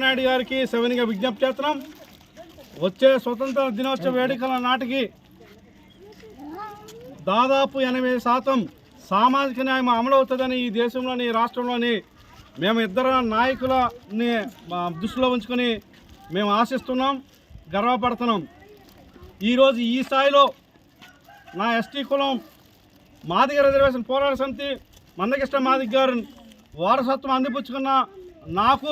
నాయుడు గారికి సవినిగా విజ్ఞప్తి చేస్తున్నాం. వచ్చే స్వతంత్ర దినోత్సవ వేడుకల నాటికి దాదాపు 80% సామాజిక న్యాయం అమలవుతుందని ఈ దేశంలోని రాష్ట్రంలోని మేము ఇద్దరు నాయకులని దృష్టిలో ఉంచుకొని మేము ఆశిస్తున్నాం, గర్వపడుతున్నాం. ఈరోజు ఈ స్థాయిలో నా ఎస్టీ కులం మాదిగ రిజర్వేషన్ పోరాట సమితి మందకృష్ణ మాదిగ గారు వారసత్వం అందిపుచ్చుకున్న నాకు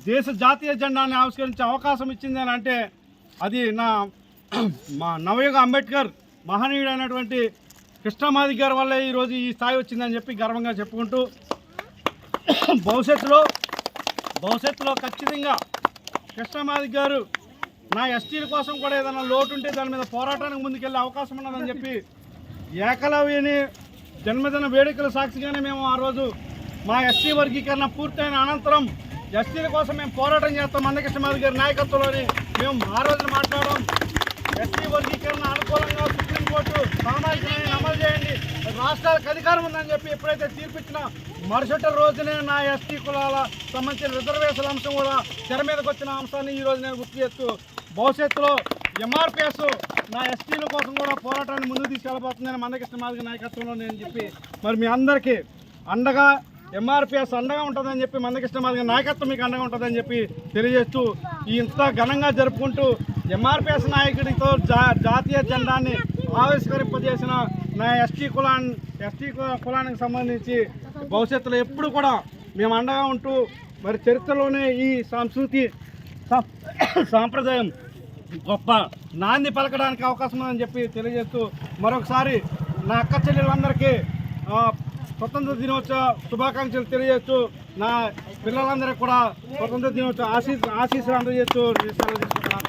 దేశ జాతీయ జెండాన్ని ఆవిష్కరించే అవకాశం ఇచ్చింది అని అంటే అది మా నవయుగ అంబేద్కర్ మహనీయుడైనటువంటి కృష్ణమాదిగ గారి వల్లే ఈరోజు ఈ స్థాయి వచ్చిందని చెప్పి గర్వంగా చెప్పుకుంటూ భవిష్యత్తులో ఖచ్చితంగా కృష్ణమాదిగ గారు నా ఎస్టీల కోసం కూడా ఏదైనా లోటు ఉంటే దాని మీద పోరాటానికి ముందుకెళ్ళే అవకాశం ఉన్నదని చెప్పి ఏకలవ్యని జన్మదిన వేడుకల సాక్షిగానే మేము ఆ రోజు మా ఎస్టీ వర్గీకరణ పూర్తయిన అనంతరం ఎస్టీల కోసం మేము పోరాటం చేస్తాం. మందకృష్ణ మాదిగ గారి నాయకత్వంలోని మేము ఆ రోజున మాట్లాడడం, ఎస్టీ వర్గీకరణ అనుకూలంగా సుప్రీంకోర్టు సామాజిక న్యాయం అమలు చేయండి, రాష్ట్రాలకు అధికారం ఉందని చెప్పి ఎప్పుడైతే తీర్పిచ్చిన మరుసటి రోజునే నా ఎస్టీ కులాల సంబంధించిన రిజర్వేషన్ అంశం కూడా తెర మీదకి వచ్చిన అంశాన్ని ఈరోజు నేను గుర్తు చేస్తూ భవిష్యత్తులో ఎంఆర్పిఎస్ నా ఎస్టీల కోసం కూడా పోరాటాన్ని ముందుకు తీసుకెళ్ళబోతుందని మందకృష్ణ మాదిగ నాయకత్వంలో నేను చెప్పి మరి మీ అందరికీ అండగా ఎంఆర్పిఎస్ అండగా ఉంటుందని చెప్పి మందకృష్ణ మాదిగ నాయకత్వం మీకు అండగా ఉంటుందని చెప్పి తెలియజేస్తూ ఇంత ఘనంగా జరుపుకుంటూ ఎంఆర్పిఎస్ నాయకుడితో జాతీయ జెండాన్ని ఆవిష్కరింపజేసిన నా ఎస్టీ కులానికి సంబంధించి భవిష్యత్తులో ఎప్పుడు కూడా మేము అండగా ఉంటూ మరి చరిత్రలోనే ఈ సంస్కృతి సాంప్రదాయం గొప్ప నాంది పలకడానికి అవకాశం ఉందని చెప్పి తెలియజేస్తూ మరొకసారి నా అక్క చెల్లెళ్ళందరికీ స్వతంత్ర దినోత్సవ శుభాకాంక్షలు తెలియజేస్తూ నా పిల్లలందరికీ కూడా స్వతంత్ర దినోత్సవ ఆశీస్సులు అందజేస్తూ సెలవు తీసుకుంటున్నాను.